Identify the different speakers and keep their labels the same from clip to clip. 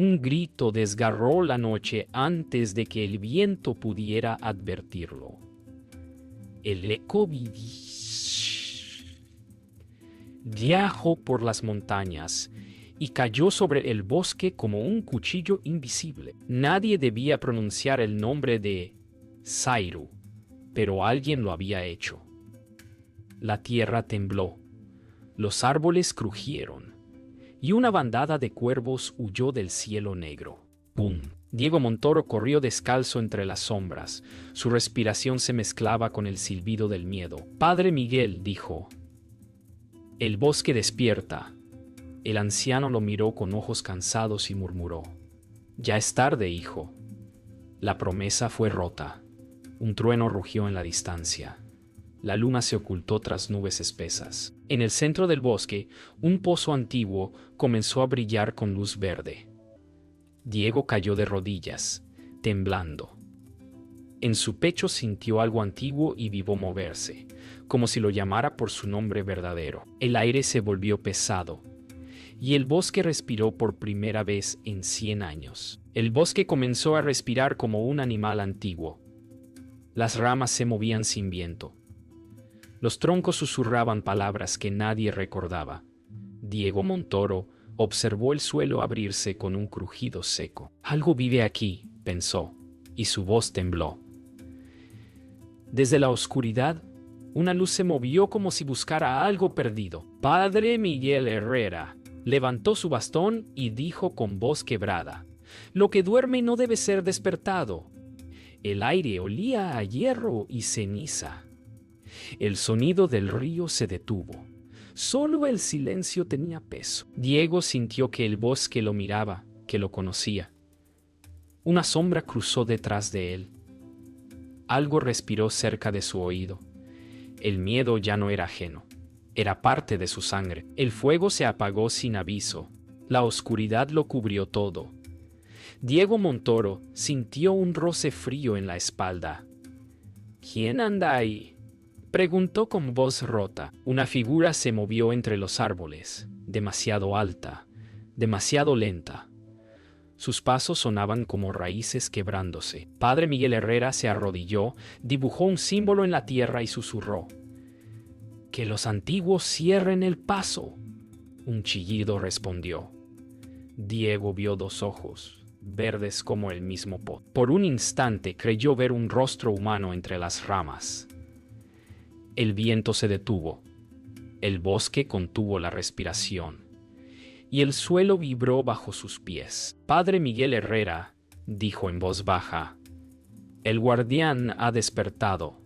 Speaker 1: Un grito desgarró la noche antes de que el viento pudiera advertirlo. El eco viajó por las montañas y cayó sobre el bosque como un cuchillo invisible. Nadie debía pronunciar el nombre de Sairu, pero alguien lo había hecho. La tierra tembló, los árboles crujieron, y una bandada de cuervos huyó del cielo negro. ¡Pum! Diego Montoro corrió descalzo entre las sombras. Su respiración se mezclaba con el silbido del miedo. Padre Miguel, dijo. El bosque despierta. El anciano lo miró con ojos cansados y murmuró. Ya es tarde, hijo. La promesa fue rota. Un trueno rugió en la distancia. La luna se ocultó tras nubes espesas. En el centro del bosque, un pozo antiguo comenzó a brillar con luz verde. Diego cayó de rodillas, temblando. En su pecho sintió algo antiguo y vivo moverse, como si lo llamara por su nombre verdadero. El aire se volvió pesado, y el bosque respiró por primera vez en 100 años. El bosque comenzó a respirar como un animal antiguo. Las ramas se movían sin viento. Los troncos susurraban palabras que nadie recordaba. Diego Montoro observó el suelo abrirse con un crujido seco. Algo vive aquí, pensó, y su voz tembló. Desde la oscuridad, una luz se movió como si buscara algo perdido. Padre Miguel Herrera levantó su bastón y dijo con voz quebrada: «Lo que duerme no debe ser despertado». El aire olía a hierro y ceniza. El sonido del río se detuvo. Solo el silencio tenía peso. Diego sintió que el bosque lo miraba, que lo conocía. Una sombra cruzó detrás de él. Algo respiró cerca de su oído. El miedo ya no era ajeno. Era parte de su sangre. El fuego se apagó sin aviso. La oscuridad lo cubrió todo. Diego Montoro sintió un roce frío en la espalda. «¿Quién anda ahí?», preguntó con voz rota. Una figura se movió entre los árboles, demasiado alta, demasiado lenta. Sus pasos sonaban como raíces quebrándose. Padre Miguel Herrera se arrodilló, dibujó un símbolo en la tierra y susurró: «Que los antiguos cierren el paso». Un chillido respondió. Diego vio dos ojos, verdes como el mismo pot. Por un instante creyó ver un rostro humano entre las ramas. El viento se detuvo, el bosque contuvo la respiración, y el suelo vibró bajo sus pies. Padre Miguel Herrera dijo en voz baja: «El guardián ha despertado.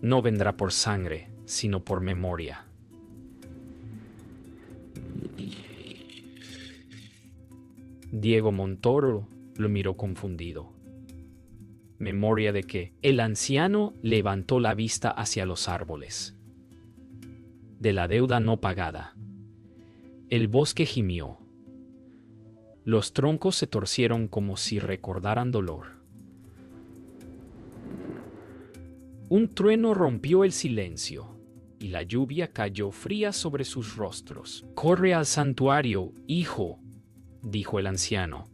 Speaker 1: No vendrá por sangre, sino por memoria». Diego Montoro lo miró confundido. ¿Memoria de qué? El anciano levantó la vista hacia los árboles. De la deuda no pagada. El bosque gimió. Los troncos se torcieron como si recordaran dolor. Un trueno rompió el silencio, y la lluvia cayó fría sobre sus rostros. «Corre al santuario, hijo», dijo el anciano,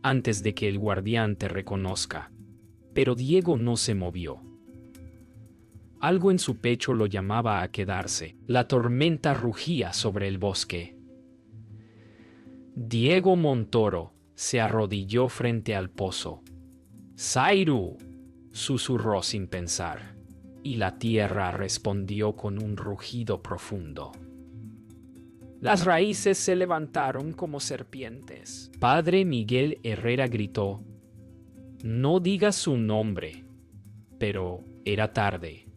Speaker 1: «antes de que el guardián te reconozca». Pero Diego no se movió. Algo en su pecho lo llamaba a quedarse. La tormenta rugía sobre el bosque. Diego Montoro se arrodilló frente al pozo. «Sairu», susurró sin pensar, y la tierra respondió con un rugido profundo. Las raíces se levantaron como serpientes. Padre Miguel Herrera gritó: «No digas su nombre», pero era tarde.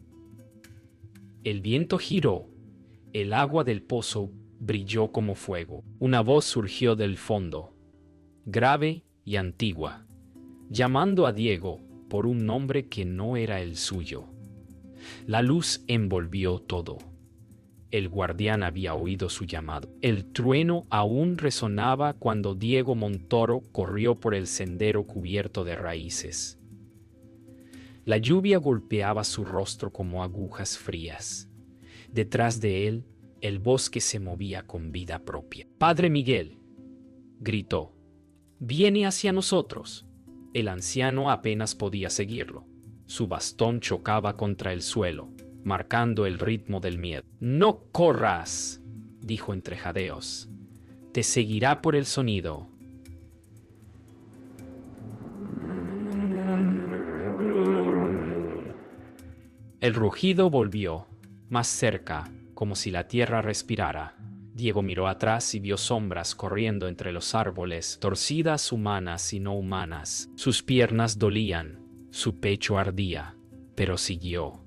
Speaker 1: El viento giró, el agua del pozo brilló como fuego. Una voz surgió del fondo, grave y antigua, llamando a Diego por un nombre que no era el suyo. La luz envolvió todo. El guardián había oído su llamado. El trueno aún resonaba cuando Diego Montoro corrió por el sendero cubierto de raíces. La lluvia golpeaba su rostro como agujas frías. Detrás de él, el bosque se movía con vida propia. «Padre Miguel», gritó. Viene hacia nosotros. El anciano apenas podía seguirlo. Su bastón chocaba contra el suelo, marcando el ritmo del miedo. «No corras», dijo entre jadeos. «Te seguirá por el sonido». El rugido volvió, más cerca, como si la tierra respirara. Diego miró atrás y vio sombras corriendo entre los árboles, torcidas humanas y no humanas. Sus piernas dolían, su pecho ardía, pero siguió.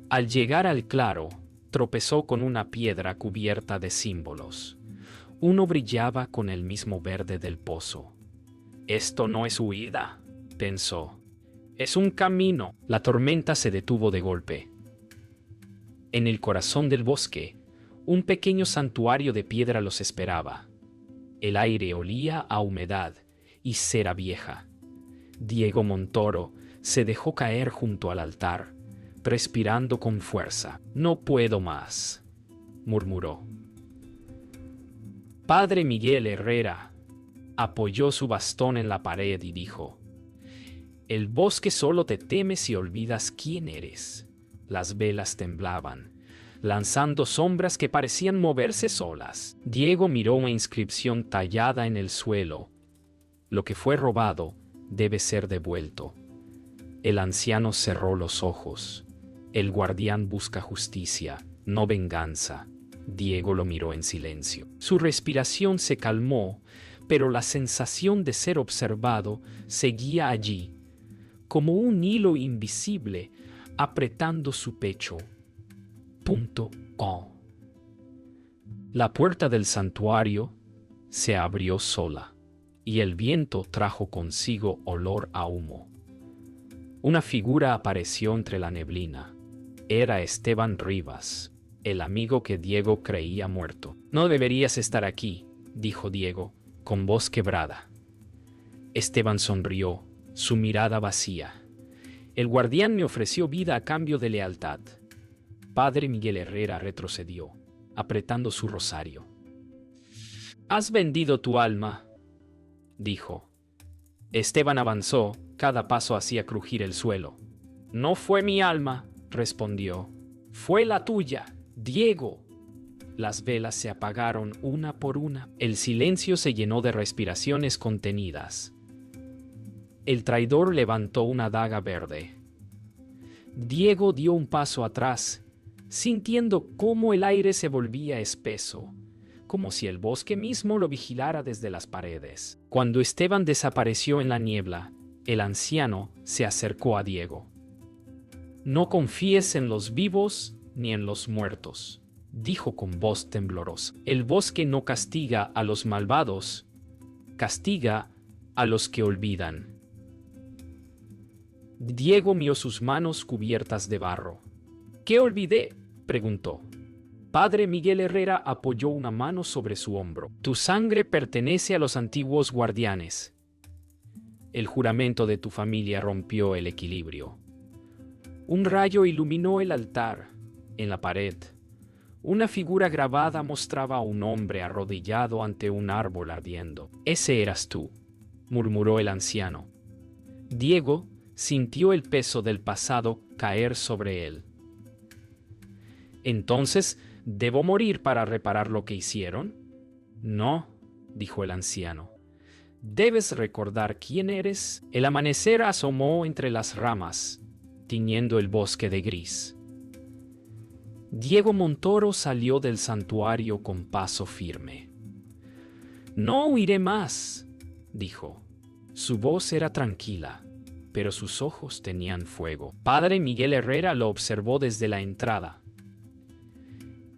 Speaker 1: Al llegar al claro, tropezó con una piedra cubierta de símbolos. Uno brillaba con el mismo verde del pozo. «Esto no es huida», pensó. «Es un camino». La tormenta se detuvo de golpe. En el corazón del bosque, un pequeño santuario de piedra los esperaba. El aire olía a humedad y cera vieja. Diego Montoro se dejó caer junto al altar, respirando con fuerza. «No puedo más», murmuró. Padre Miguel Herrera apoyó su bastón en la pared y dijo: «El bosque solo te teme si olvidas quién eres». Las velas temblaban, lanzando sombras que parecían moverse solas. Diego miró una inscripción tallada en el suelo. «Lo que fue robado debe ser devuelto». El anciano cerró los ojos. El guardián busca justicia, no venganza. Diego lo miró en silencio. Su respiración se calmó, pero la sensación de ser observado seguía allí, como un hilo invisible apretando su pecho. La puerta del santuario se abrió sola, y el viento trajo consigo olor a humo. Una figura apareció entre la neblina. Era Esteban Rivas, el amigo que Diego creía muerto. «No deberías estar aquí», dijo Diego, con voz quebrada. Esteban sonrió, su mirada vacía. «El guardián me ofreció vida a cambio de lealtad». Padre Miguel Herrera retrocedió, apretando su rosario. «Has vendido tu alma», dijo. Esteban avanzó, cada paso hacía crujir el suelo. «No fue mi alma», respondió. «Fue la tuya, Diego». Las velas se apagaron una por una. El silencio se llenó de respiraciones contenidas. El traidor levantó una daga verde. Diego dio un paso atrás, sintiendo cómo el aire se volvía espeso, como si el bosque mismo lo vigilara desde las paredes. Cuando Esteban desapareció en la niebla, el anciano se acercó a Diego. «No confíes en los vivos ni en los muertos», dijo con voz temblorosa. «El bosque no castiga a los malvados, castiga a los que olvidan». Diego miró sus manos cubiertas de barro. «¿Qué olvidé?», preguntó. Padre Miguel Herrera apoyó una mano sobre su hombro. «Tu sangre pertenece a los antiguos guardianes». El juramento de tu familia rompió el equilibrio. Un rayo iluminó el altar. En la pared, una figura grabada mostraba a un hombre arrodillado ante un árbol ardiendo. «Ese eras tú», murmuró el anciano. Diego sintió el peso del pasado caer sobre él. «¿Entonces debo morir para reparar lo que hicieron?» «No», dijo el anciano. «Debes recordar quién eres». El amanecer asomó entre las ramas, tiñendo el bosque de gris. Diego Montoro salió del santuario con paso firme. «No huiré más», dijo. Su voz era tranquila, pero sus ojos tenían fuego. Padre Miguel Herrera lo observó desde la entrada.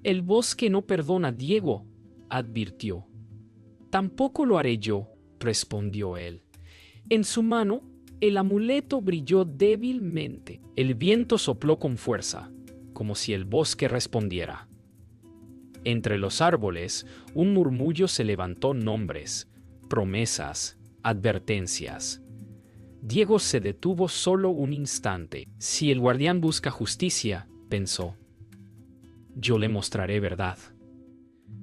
Speaker 1: «El bosque no perdona a Diego», advirtió. «Tampoco lo haré yo», respondió él. En su mano, el amuleto brilló débilmente. El viento sopló con fuerza, como si el bosque respondiera. Entre los árboles, un murmullo se levantó: nombres, promesas, advertencias. Diego se detuvo solo un instante. Si el guardián busca justicia, pensó, yo le mostraré verdad.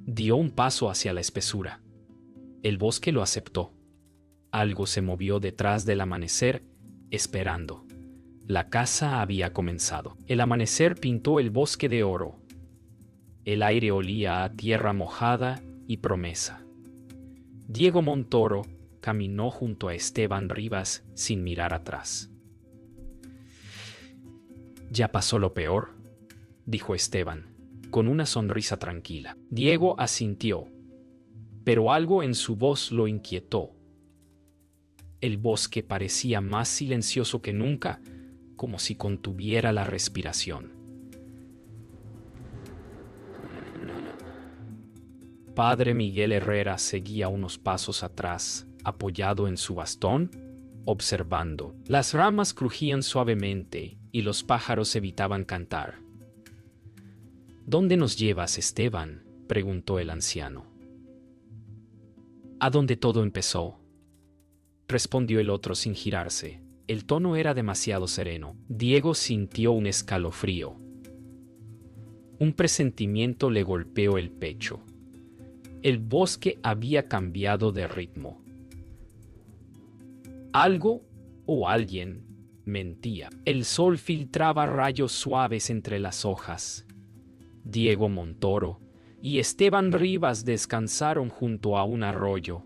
Speaker 1: Dio un paso hacia la espesura. El bosque lo aceptó. Algo se movió detrás del amanecer, esperando. La caza había comenzado. El amanecer pintó el bosque de oro. El aire olía a tierra mojada y promesa. Diego Montoro caminó junto a Esteban Rivas sin mirar atrás. «Ya pasó lo peor», dijo Esteban, con una sonrisa tranquila. Diego asintió, pero algo en su voz lo inquietó. El bosque parecía más silencioso que nunca, como si contuviera la respiración. Padre Miguel Herrera seguía unos pasos atrás, apoyado en su bastón, observando. Las ramas crujían suavemente y los pájaros evitaban cantar. «¿Dónde nos llevas, Esteban?», preguntó el anciano. «A donde todo empezó», respondió el otro sin girarse. El tono era demasiado sereno. Diego sintió un escalofrío. Un presentimiento le golpeó el pecho. El bosque había cambiado de ritmo. Algo o alguien mentía. El sol filtraba rayos suaves entre las hojas. Diego Montoro y Esteban Rivas descansaron junto a un arroyo.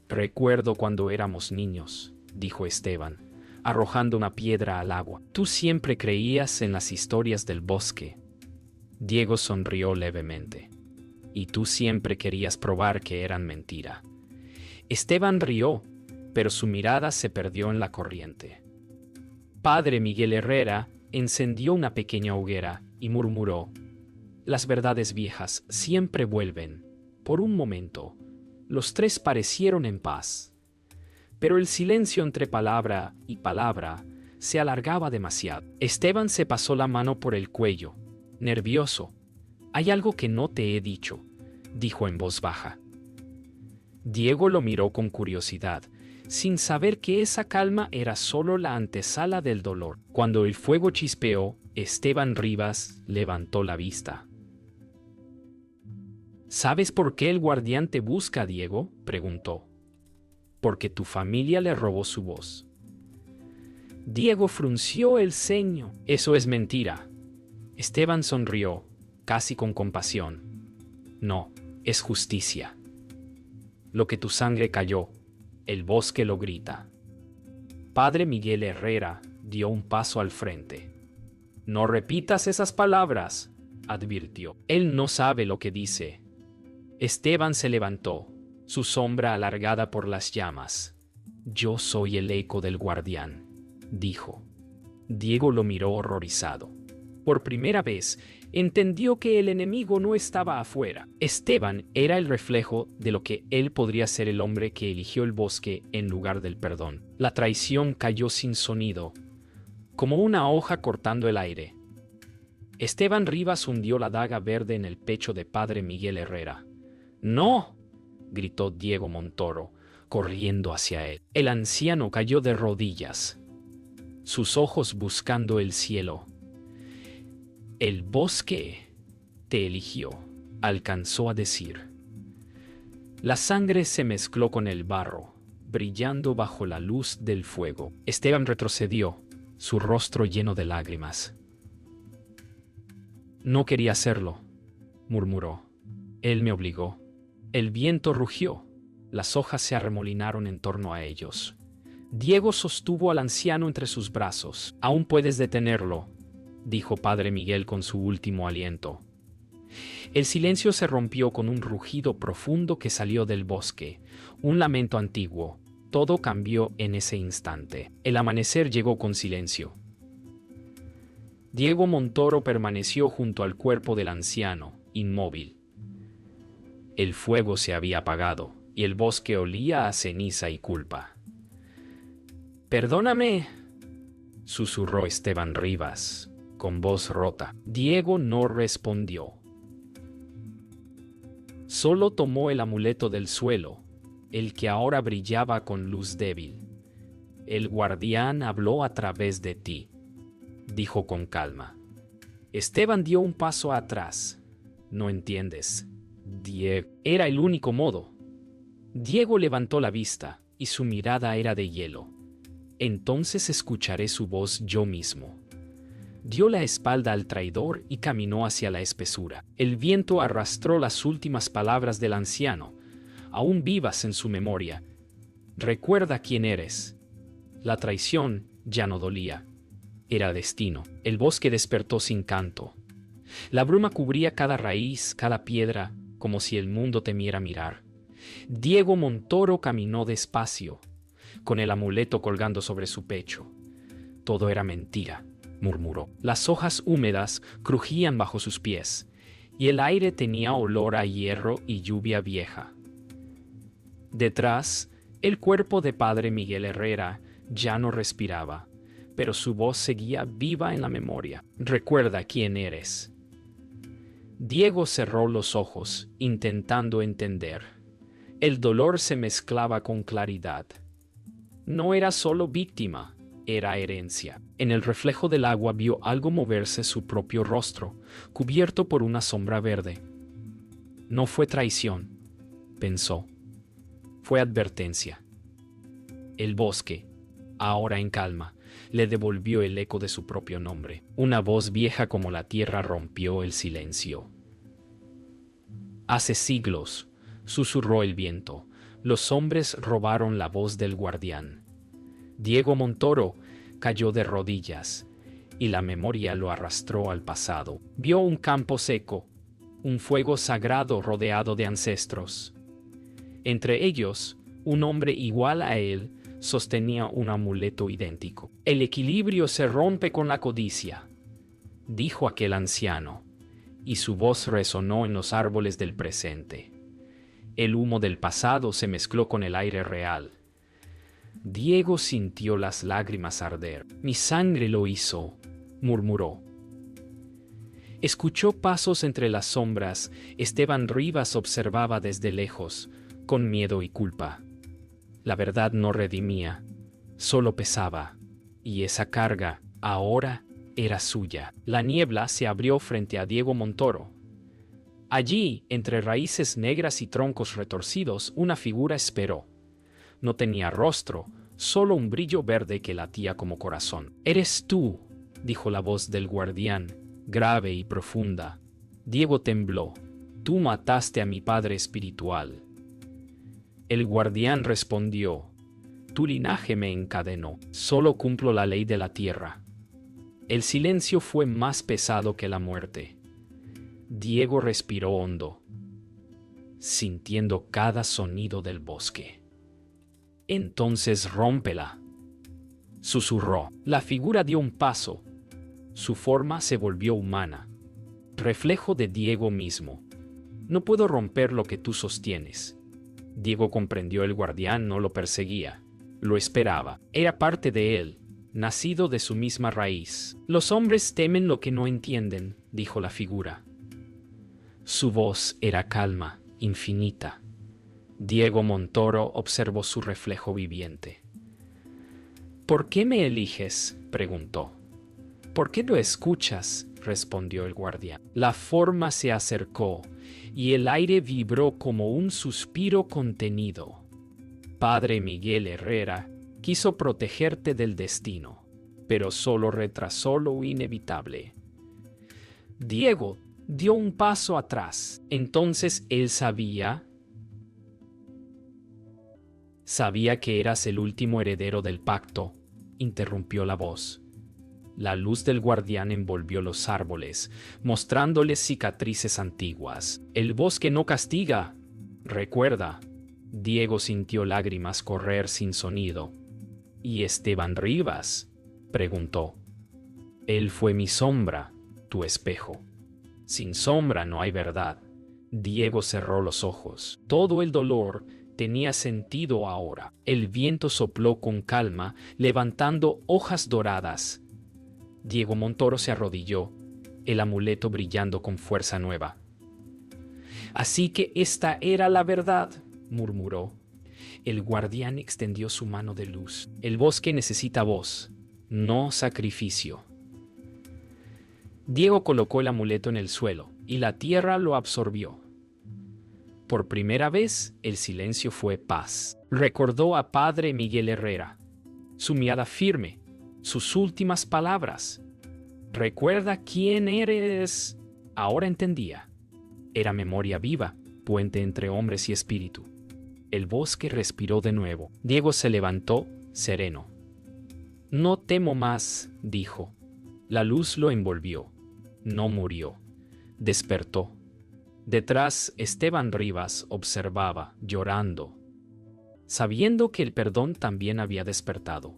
Speaker 1: «Recuerdo cuando éramos niños», dijo Esteban, arrojando una piedra al agua. «Tú siempre creías en las historias del bosque». Diego sonrió levemente. «Y tú siempre querías probar que eran mentira». Esteban rió, pero su mirada se perdió en la corriente. Padre Miguel Herrera encendió una pequeña hoguera y murmuró: «Las verdades viejas siempre vuelven». Por un momento, los tres parecieron en paz. Pero el silencio entre palabra y palabra se alargaba demasiado. Esteban se pasó la mano por el cuello, nervioso. «Hay algo que no te he dicho», dijo en voz baja. Diego lo miró con curiosidad, sin saber que esa calma era solo la antesala del dolor. Cuando el fuego chispeó, Esteban Rivas levantó la vista. «¿Sabes por qué el guardián te busca, Diego?», preguntó. «Porque tu familia le robó su voz». Diego frunció el ceño. «Eso es mentira». Esteban sonrió, casi con compasión. «No, es justicia. Lo que tu sangre cayó, el bosque lo grita». Padre Miguel Herrera dio un paso al frente. «No repitas esas palabras», advirtió. «Él no sabe lo que dice». Esteban se levantó, su sombra alargada por las llamas. «Yo soy el eco del guardián», dijo. Diego lo miró horrorizado. Por primera vez, entendió que el enemigo no estaba afuera. Esteban era el reflejo de lo que él podría ser, el hombre que eligió el bosque en lugar del perdón. La traición cayó sin sonido, como una hoja cortando el aire. Esteban Rivas hundió la daga verde en el pecho de Padre Miguel Herrera. «¡No!», gritó Diego Montoro, corriendo hacia él. El anciano cayó de rodillas, sus ojos buscando el cielo. «El bosque te eligió», alcanzó a decir. La sangre se mezcló con el barro, brillando bajo la luz del fuego. Esteban retrocedió, su rostro lleno de lágrimas. «No quería hacerlo», murmuró. «Él me obligó». El viento rugió, las hojas se arremolinaron en torno a ellos. Diego sostuvo al anciano entre sus brazos. «Aún puedes detenerlo», dijo Padre Miguel con su último aliento. El silencio se rompió con un rugido profundo que salió del bosque, un lamento antiguo. Todo cambió en ese instante. El amanecer llegó con silencio. Diego Montoro permaneció junto al cuerpo del anciano, inmóvil. El fuego se había apagado y el bosque olía a ceniza y culpa. «Perdóname», susurró Esteban Rivas, con voz rota. Diego no respondió. Solo tomó el amuleto del suelo, el que ahora brillaba con luz débil. «El guardián habló a través de ti», dijo con calma. Esteban dio un paso atrás. «No entiendes, Diego». «Era el único modo», Diego levantó la vista, y su mirada era de hielo. Entonces escucharé su voz yo mismo. Dio la espalda al traidor y caminó hacia la espesura. El viento arrastró las últimas palabras del anciano, aún vivas en su memoria. Recuerda quién eres. La traición ya no dolía. Era destino. El bosque despertó sin canto. La bruma cubría cada raíz, cada piedra, como si el mundo temiera mirar. Diego Montoro caminó despacio, con el amuleto colgando sobre su pecho. Todo era mentira, murmuró. Las hojas húmedas crujían bajo sus pies, y el aire tenía olor a hierro y lluvia vieja. Detrás, el cuerpo de padre Miguel Herrera ya no respiraba, pero su voz seguía viva en la memoria. Recuerda quién eres. Diego cerró los ojos, intentando entender. El dolor se mezclaba con claridad. No era solo víctima, era herencia. En el reflejo del agua vio algo moverse su propio rostro, cubierto por una sombra verde. No fue traición, pensó. Fue advertencia. El bosque, ahora en calma, le devolvió el eco de su propio nombre. Una voz vieja como la tierra rompió el silencio. Hace siglos, susurró el viento, los hombres robaron la voz del guardián. Diego Montoro cayó de rodillas, y la memoria lo arrastró al pasado. Vio un campo seco, un fuego sagrado rodeado de ancestros. Entre ellos, un hombre igual a él sostenía un amuleto idéntico. El equilibrio se rompe con la codicia, dijo aquel anciano, y su voz resonó en los árboles del presente. El humo del pasado se mezcló con el aire real. Diego sintió las lágrimas arder. Mi sangre lo hizo, murmuró. Escuchó pasos entre las sombras. Esteban Rivas observaba desde lejos, con miedo y culpa. La verdad no redimía, solo pesaba, y esa carga, ahora, era suya. La niebla se abrió frente a Diego Montoro. Allí, entre raíces negras y troncos retorcidos, una figura esperó. No tenía rostro, solo un brillo verde que latía como corazón. «Eres tú», dijo la voz del guardián, grave y profunda. Diego tembló. «Tú mataste a mi padre espiritual». El guardián respondió: «Tu linaje me encadenó. Solo cumplo la ley de la tierra». El silencio fue más pesado que la muerte. Diego respiró hondo, sintiendo cada sonido del bosque. «Entonces rómpela», susurró. La figura dio un paso. Su forma se volvió humana, reflejo de Diego mismo. «No puedo romper lo que tú sostienes». Diego comprendió: el guardián no lo perseguía, lo esperaba. Era parte de él, nacido de su misma raíz. «Los hombres temen lo que no entienden», dijo la figura. Su voz era calma, infinita. Diego Montoro observó su reflejo viviente. «¿Por qué me eliges?», preguntó. «¿Por qué no escuchas?», respondió el guardián. La forma se acercó, y el aire vibró como un suspiro contenido. Padre Miguel Herrera quiso protegerte del destino, pero solo retrasó lo inevitable. Diego dio un paso atrás. Entonces él sabía que eras el último heredero del pacto, interrumpió la voz. La luz del guardián envolvió los árboles, mostrándoles cicatrices antiguas. «El bosque no castiga, recuerda». Diego sintió lágrimas correr sin sonido. «¿Y Esteban Rivas?», preguntó. «Él fue mi sombra, tu espejo». «Sin sombra no hay verdad». Diego cerró los ojos. Todo el dolor tenía sentido ahora. El viento sopló con calma, levantando hojas doradas. Diego Montoro se arrodilló, el amuleto brillando con fuerza nueva. «Así que esta era la verdad», murmuró. El guardián extendió su mano de luz. «El bosque necesita voz, no sacrificio». Diego colocó el amuleto en el suelo, y la tierra lo absorbió. Por primera vez, el silencio fue paz. Recordó a Padre Miguel Herrera, su mirada firme, sus últimas palabras. «Recuerda quién eres». Ahora entendía. Era memoria viva, puente entre hombres y espíritu. El bosque respiró de nuevo. Diego se levantó, sereno. «No temo más», dijo. La luz lo envolvió. No murió. Despertó. Detrás, Esteban Rivas observaba, llorando, sabiendo que el perdón también había despertado.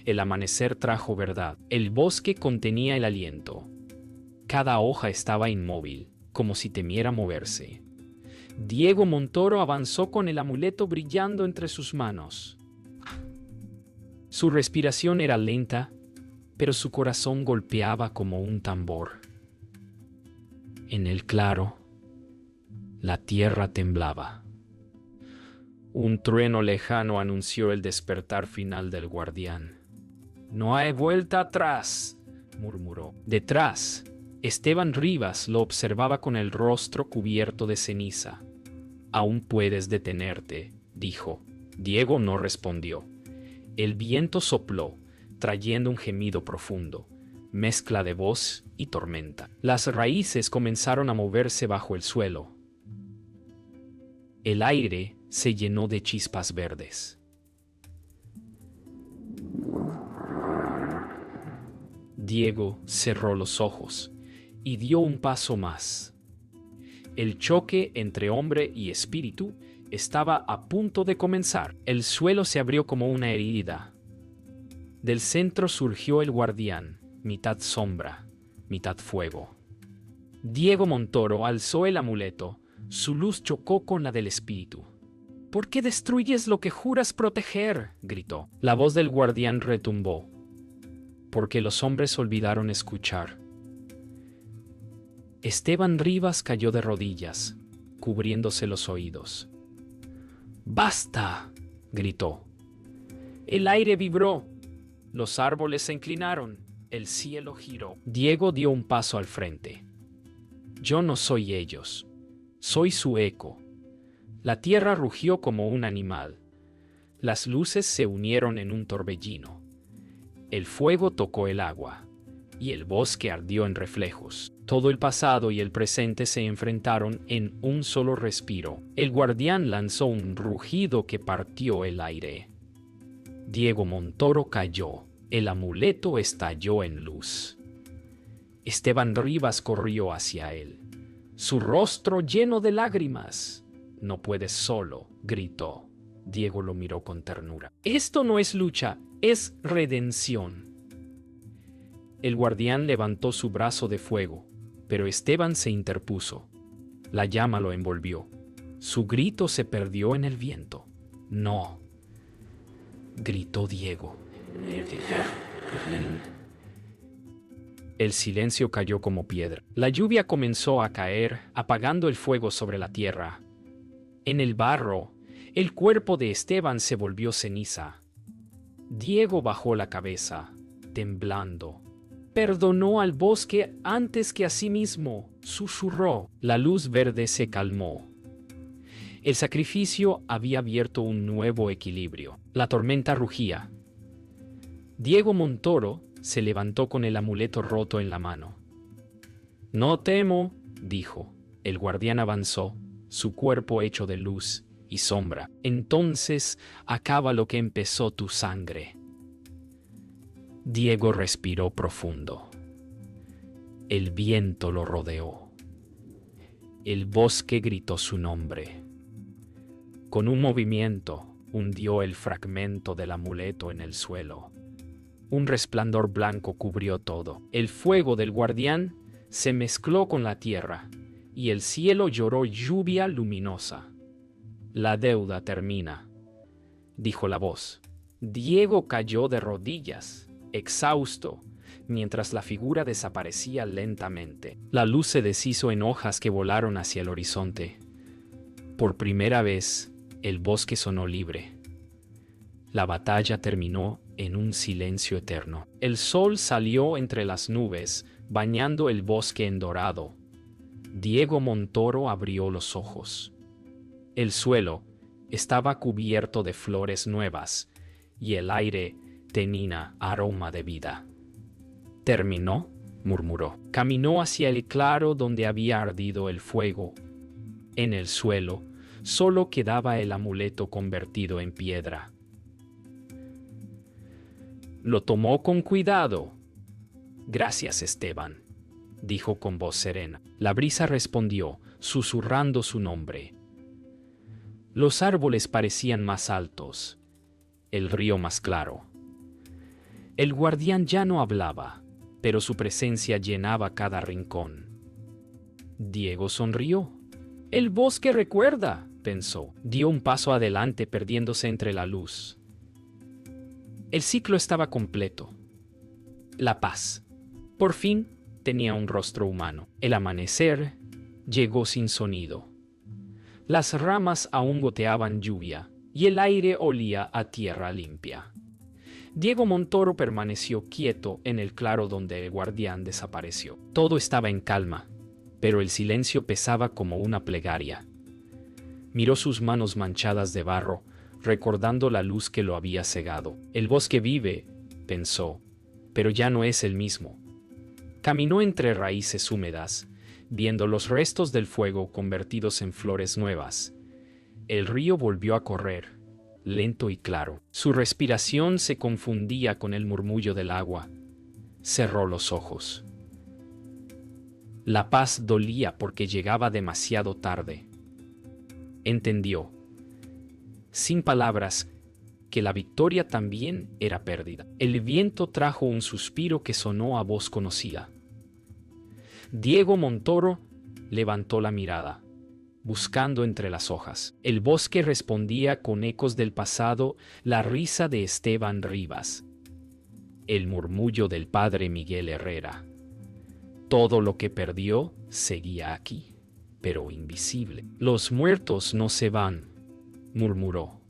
Speaker 1: El amanecer trajo verdad. El bosque contenía el aliento. Cada hoja estaba inmóvil, como si temiera moverse. Diego Montoro avanzó con el amuleto brillando entre sus manos. Su respiración era lenta, pero su corazón golpeaba como un tambor. En el claro, la tierra temblaba. Un trueno lejano anunció el despertar final del guardián. «No hay vuelta atrás», murmuró. Detrás, Esteban Rivas lo observaba con el rostro cubierto de ceniza. «Aún puedes detenerte», dijo. Diego no respondió. El viento sopló, trayendo un gemido profundo, mezcla de voz y tormenta. Las raíces comenzaron a moverse bajo el suelo. El aire se llenó de chispas verdes. Diego cerró los ojos y dio un paso más. El choque entre hombre y espíritu estaba a punto de comenzar. El suelo se abrió como una herida. Del centro surgió el guardián, mitad sombra, mitad fuego. Diego Montoro alzó el amuleto. Su luz chocó con la del espíritu. «¿Por qué destruyes lo que juras proteger?», gritó. La voz del guardián retumbó. «Porque los hombres olvidaron escuchar». Esteban Rivas cayó de rodillas, cubriéndose los oídos. «¡Basta!», gritó. El aire vibró. Los árboles se inclinaron. El cielo giró. Diego dio un paso al frente. «Yo no soy ellos. Soy su eco». La tierra rugió como un animal. Las luces se unieron en un torbellino. El fuego tocó el agua, y el bosque ardió en reflejos. Todo el pasado y el presente se enfrentaron en un solo respiro. El guardián lanzó un rugido que partió el aire. Diego Montoro cayó. El amuleto estalló en luz. Esteban Rivas corrió hacia él, su rostro lleno de lágrimas. «No puedes solo», gritó. Diego lo miró con ternura. «Esto no es lucha, es redención». El guardián levantó su brazo de fuego, pero Esteban se interpuso. La llama lo envolvió. Su grito se perdió en el viento. «No», gritó Diego. El silencio cayó como piedra. La lluvia comenzó a caer, apagando el fuego sobre la tierra. En el barro, el cuerpo de Esteban se volvió ceniza. Diego bajó la cabeza, temblando. «Perdonó al bosque antes que a sí mismo», susurró. La luz verde se calmó. El sacrificio había abierto un nuevo equilibrio. La tormenta rugía. Diego Montoro se levantó con el amuleto roto en la mano. «No temo», dijo. El guardián avanzó, su cuerpo hecho de luz y sombra. «Entonces acaba lo que empezó tu sangre». Diego respiró profundo. El viento lo rodeó. El bosque gritó su nombre. Con un movimiento, hundió el fragmento del amuleto en el suelo. Un resplandor blanco cubrió todo. El fuego del guardián se mezcló con la tierra, y el cielo lloró lluvia luminosa. «La deuda termina», dijo la voz. Diego cayó de rodillas, exhausto, mientras la figura desaparecía lentamente. La luz se deshizo en hojas que volaron hacia el horizonte. Por primera vez, el bosque sonó libre. La batalla terminó en un silencio eterno. El sol salió entre las nubes, bañando el bosque en dorado. Diego Montoro abrió los ojos. El suelo estaba cubierto de flores nuevas y el aire tenía aroma de vida. ¿Terminó?, murmuró. Caminó hacia el claro donde había ardido el fuego. En el suelo solo quedaba el amuleto convertido en piedra. Lo tomó con cuidado. Gracias, Esteban, dijo con voz serena. La brisa respondió, susurrando su nombre. Los árboles parecían más altos, el río más claro. El guardián ya no hablaba, pero su presencia llenaba cada rincón. Diego sonrió. El bosque recuerda, pensó. Dio un paso adelante perdiéndose entre la luz. El ciclo estaba completo. La paz. Por fin tenía un rostro humano. El amanecer llegó sin sonido. Las ramas aún goteaban lluvia y el aire olía a tierra limpia. Diego Montoro permaneció quieto en el claro donde el guardián desapareció. Todo estaba en calma, pero el silencio pesaba como una plegaria. Miró sus manos manchadas de barro, recordando la luz que lo había cegado. El bosque vive, pensó, pero ya no es el mismo. Caminó entre raíces húmedas, viendo los restos del fuego convertidos en flores nuevas. El río volvió a correr, lento y claro. Su respiración se confundía con el murmullo del agua. Cerró los ojos. La paz dolía porque llegaba demasiado tarde. Entendió, sin palabras, que la victoria también era pérdida. El viento trajo un suspiro que sonó a voz conocida. Diego Montoro levantó la mirada, buscando entre las hojas. El bosque respondía con ecos del pasado, la risa de Esteban Rivas, el murmullo del padre Miguel Herrera. Todo lo que perdió seguía aquí, pero invisible. Los muertos no se van, murmuró.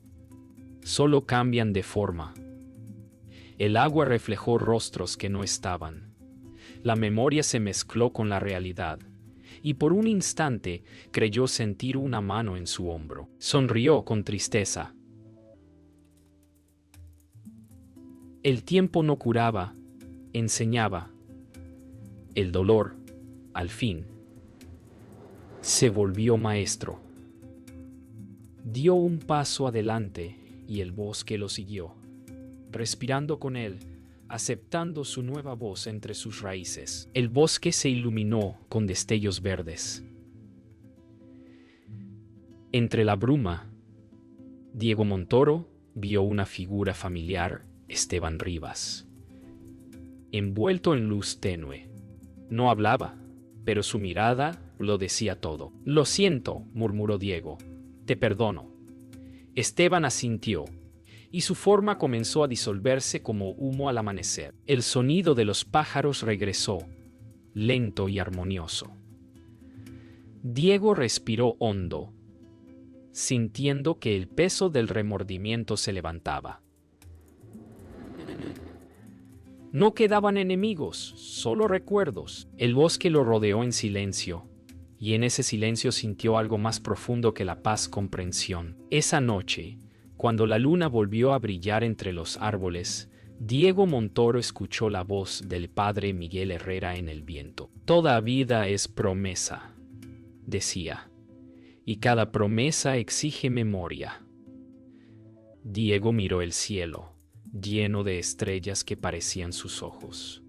Speaker 1: Solo cambian de forma. El agua reflejó rostros que no estaban. La memoria se mezcló con la realidad, y por un instante creyó sentir una mano en su hombro. Sonrió con tristeza. El tiempo no curaba, enseñaba. El dolor, al fin, se volvió maestro. Dio un paso adelante y el bosque lo siguió, respirando con él, aceptando su nueva voz entre sus raíces. El bosque se iluminó con destellos verdes. Entre la bruma, Diego Montoro vio una figura familiar, Esteban Rivas, envuelto en luz tenue. No hablaba, pero su mirada lo decía todo. Lo siento, murmuró Diego. Te perdono. Esteban asintió, y su forma comenzó a disolverse como humo al amanecer. El sonido de los pájaros regresó, lento y armonioso. Diego respiró hondo, sintiendo que el peso del remordimiento se levantaba. No quedaban enemigos, solo recuerdos. El bosque lo rodeó en silencio, y en ese silencio sintió algo más profundo que la paz comprensión. Esa noche, cuando la luna volvió a brillar entre los árboles, Diego Montoro escuchó la voz del padre Miguel Herrera en el viento. Toda vida es promesa, decía, y cada promesa exige memoria. Diego miró el cielo, lleno de estrellas que parecían sus ojos.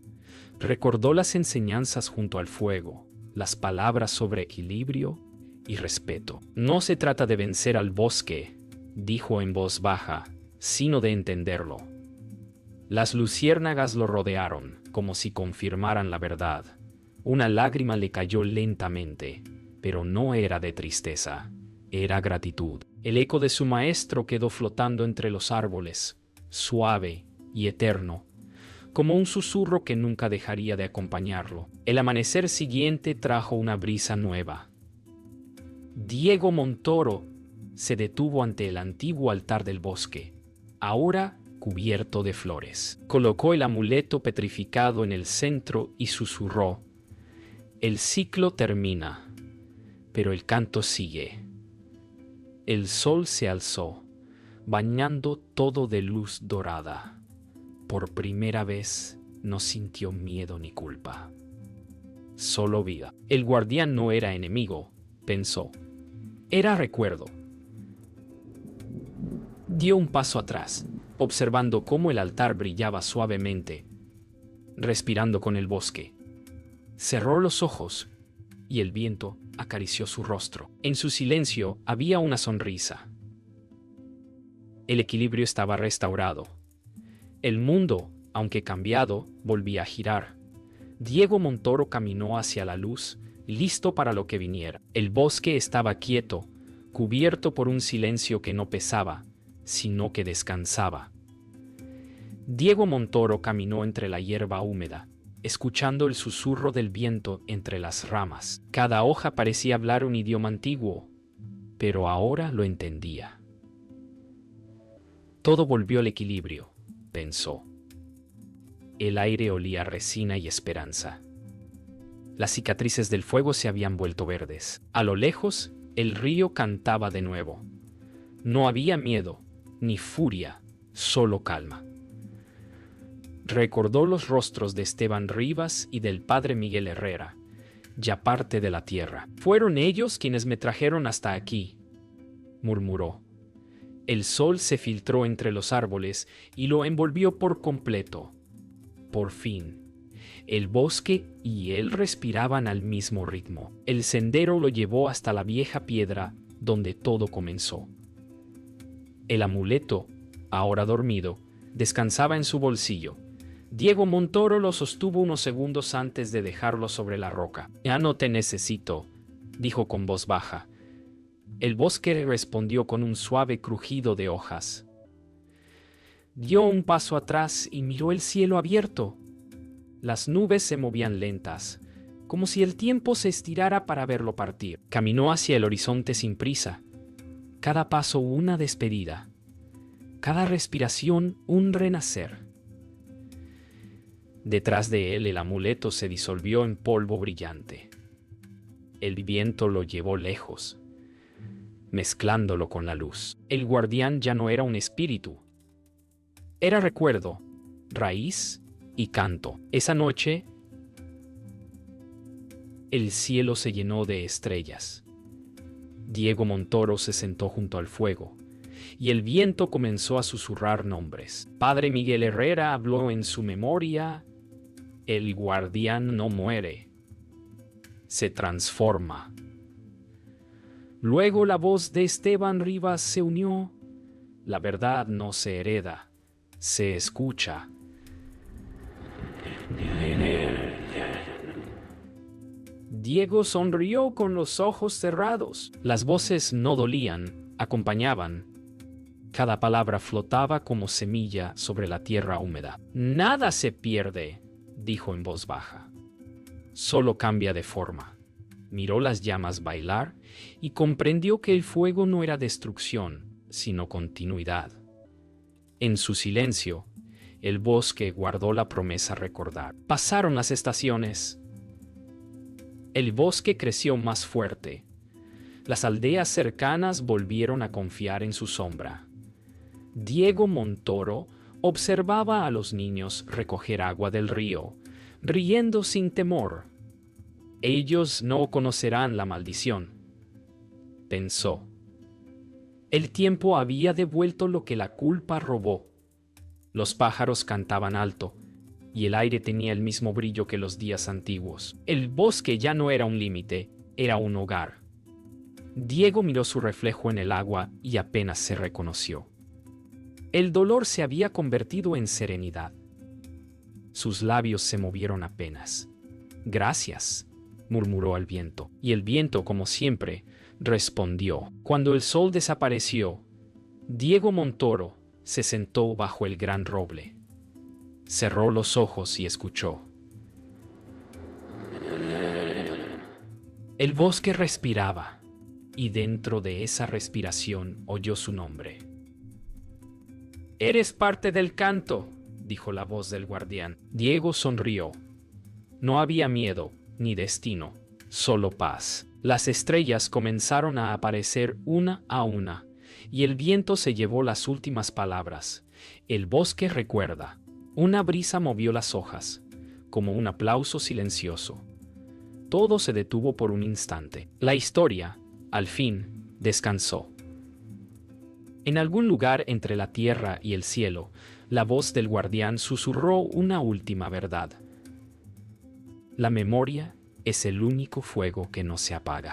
Speaker 1: Recordó las enseñanzas junto al fuego, las palabras sobre equilibrio y respeto. No se trata de vencer al bosque, dijo en voz baja, sino de entenderlo. Las luciérnagas lo rodearon, como si confirmaran la verdad. Una lágrima le cayó lentamente, pero no era de tristeza, era gratitud. El eco de su maestro quedó flotando entre los árboles, suave y eterno, como un susurro que nunca dejaría de acompañarlo. El amanecer siguiente trajo una brisa nueva. Diego Montoro se detuvo ante el antiguo altar del bosque, ahora cubierto de flores. Colocó el amuleto petrificado en el centro y susurró: «El ciclo termina, pero el canto sigue». El sol se alzó, bañando todo de luz dorada. Por primera vez no sintió miedo ni culpa. Solo vida. El guardián no era enemigo, pensó. Era recuerdo. Dio un paso atrás, observando cómo el altar brillaba suavemente, respirando con el bosque. Cerró los ojos y el viento acarició su rostro. En su silencio había una sonrisa. El equilibrio estaba restaurado. El mundo, aunque cambiado, volvía a girar. Diego Montoro caminó hacia la luz, listo para lo que viniera. El bosque estaba quieto, cubierto por un silencio que no pesaba, sino que descansaba. Diego Montoro caminó entre la hierba húmeda, escuchando el susurro del viento entre las ramas. Cada hoja parecía hablar un idioma antiguo, pero ahora lo entendía. Todo volvió al equilibrio, pensó. El aire olía a resina y esperanza. Las cicatrices del fuego se habían vuelto verdes. A lo lejos, el río cantaba de nuevo. No había miedo, ni furia, solo calma. Recordó los rostros de Esteban Rivas y del padre Miguel Herrera, ya parte de la tierra. Fueron ellos quienes me trajeron hasta aquí, murmuró. El sol se filtró entre los árboles y lo envolvió por completo. Por fin, el bosque y él respiraban al mismo ritmo. El sendero lo llevó hasta la vieja piedra donde todo comenzó. El amuleto, ahora dormido, descansaba en su bolsillo. Diego Montoro lo sostuvo unos segundos antes de dejarlo sobre la roca. «Ya no te necesito», dijo con voz baja. El bosque respondió con un suave crujido de hojas. Dio un paso atrás y miró el cielo abierto. Las nubes se movían lentas, como si el tiempo se estirara para verlo partir. Caminó hacia el horizonte sin prisa. Cada paso una despedida. Cada respiración un renacer. Detrás de él el amuleto se disolvió en polvo brillante. El viento lo llevó lejos, mezclándolo con la luz. El guardián ya no era un espíritu. Era recuerdo, raíz y canto. Esa noche, el cielo se llenó de estrellas. Diego Montoro se sentó junto al fuego, y el viento comenzó a susurrar nombres. Padre Miguel Herrera habló en su memoria. El guardián no muere, se transforma. Luego la voz de Esteban Rivas se unió. La verdad no se hereda, se escucha. Diego sonrió con los ojos cerrados. Las voces no dolían, acompañaban. Cada palabra flotaba como semilla sobre la tierra húmeda. Nada se pierde, dijo en voz baja. Solo cambia de forma. Miró las llamas bailar y comprendió que el fuego no era destrucción, sino continuidad. En su silencio, el bosque guardó la promesa recordar. Pasaron las estaciones. El bosque creció más fuerte. Las aldeas cercanas volvieron a confiar en su sombra. Diego Montoro observaba a los niños recoger agua del río, riendo sin temor. Ellos no conocerán la maldición, pensó. El tiempo había devuelto lo que la culpa robó. Los pájaros cantaban alto, y el aire tenía el mismo brillo que los días antiguos. El bosque ya no era un límite, era un hogar. Diego miró su reflejo en el agua y apenas se reconoció. El dolor se había convertido en serenidad. Sus labios se movieron apenas. Gracias, murmuró al viento. Y el viento, como siempre, respondió. Cuando el sol desapareció, Diego Montoro se sentó bajo el gran roble. Cerró los ojos y escuchó. El bosque respiraba, y dentro de esa respiración oyó su nombre. «Eres parte del canto», dijo la voz del guardián. Diego sonrió. No había miedo, ni destino, Solo paz. Las estrellas comenzaron a aparecer una a una, y el viento se llevó las últimas palabras. El bosque recuerda. Una brisa movió las hojas, como un aplauso silencioso. Todo se detuvo por un instante. La historia, al fin, descansó. En algún lugar entre la tierra y el cielo, la voz del guardián susurró una última verdad. La memoria es el único fuego que no se apaga.